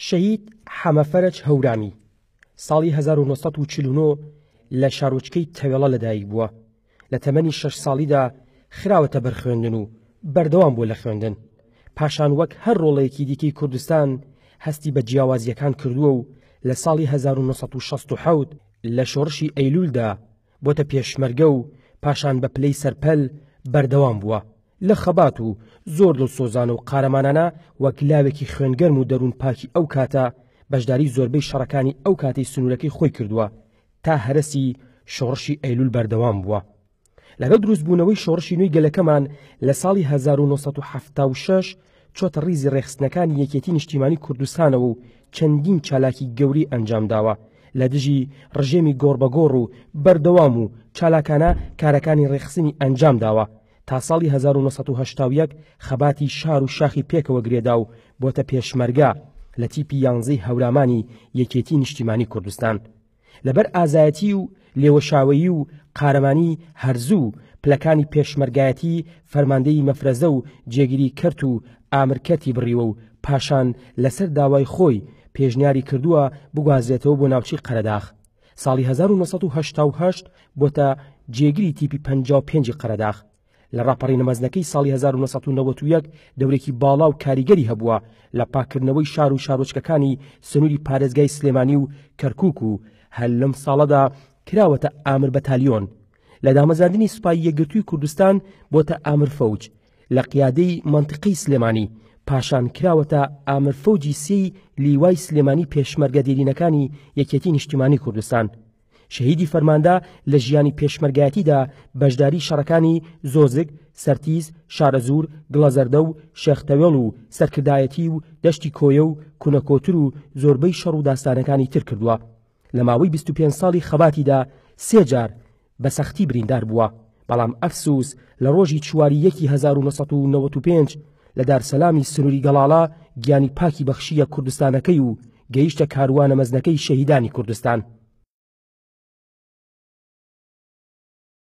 شەهید حەمەفەرج هەورامی ساڵی 1949 لە شارۆچکەی تەوێڵە لەدایک بووە. لە تەمەنی 6 ساڵیدا خراوەتە بەر خوێندن و بەردەوام بووە لە خوێندن. پاشان وەک هەر ڕۆڵەیەکی دیکەی کوردستان هەستی بە جیاوازیەکان کردووە و لە ساڵی 1967 لە شۆڕشی ئەیلولدا بۆتە پێشمەرگە و پاشان بە پلەی سەرپەل بەردەوام بووە. لە خەبات و زۆر دڵسۆزانە و قارەمانانە وەک لاوێکی خوێنگەرم و دەروون پاکی ئەو کاتە بەشداری زۆربەی شەڕەکانی ئەو کاتەی سنوورەکەی خۆی کردووە تا هەرەسی شۆڕشی ئەیلول بەردەوام بووە. لەگەڵ دروستبوونەوەی شۆڕشی نوێی گەلەکەمان لە ساڵی 1976 چۆتە ڕیزی ڕێخستنەکانی یەکێتی نیشتیمانی کوردستانەوە و چەندین چالاکی گەوری ئەنجام داوە لە دژی ڕژێمی گۆڕبەگۆڕ و بەردەوام و چالاکانە کارەکانی ڕێخستنی ئەنجام داوە تا ساڵی 1970 خەباتی شار و شاخی پێکەوە گرێدا و بۆتە پێشمەرگە لە تیپی 11 هەورامانی یەکێتی نیشتیمانی کوردستان. لەبەر ئازایەتی و لێوەشاوەیی و قارەمانی هەرزوو پلەکانی پێشمەرگایەتی فەرماندەی مەفرەزە و جێگیری کرد و ئامرکەتی بڕیوە و پاشان لەسەر داوای خۆی پێشنیاری کردووە بگوازرێتەوە بۆ ناوچەی قەرەداغ. ساڵی 1988 بۆتە جێگیری تیپی 55 قەرەداغ. لە ڕاپەڕی نەمەزنەکەی ساڵی 1991 دەورێکی باڵا و کاریگەری هەبووە لە پاکردنەوەی شار و شارۆچکەکانی سنووری پارێزگای سلێمانی و کەرکووک و هەر لەم ساڵەدا کراوەتە ئامر بەتالیۆن. لە دامەزاندنی سوپای یەکگرتووی کوردستان بۆتە ئامر فەوج لە قیادەی مەنتیقەی سلێمانی. پاشان کراوەتە ئامر فەوجی سێی لیوای سلێمانی پێشمەرگە دێرینەکانی یەکێتی نیشتیمانی کوردستان. شەهیدی فەرماندا لە ژیانی پێشمەرگایەتیدا بەشداری شەڕەکانی زۆزگ، سەرتیز، شارەزور، گڵەزەردە و شێختەوێڵ و سەرکردایەتی و دەشتی کۆیە و کونەکۆتر و زۆربەی شەڕ و داستانەکانی تر کردووە. لە ماوەی 25 ساڵی خەباتیدا 3 جار بە سەختی بریندار بووە، بەڵام ئەفسوس لە ڕۆژی چواری 1995 لە دارسەلامی سنووری گەڵاڵا گیانی پاکی بەخشیە کوردستانەکەی و گەیشتە کاروانە مەزنەکەی شەهیدانی کوردستان.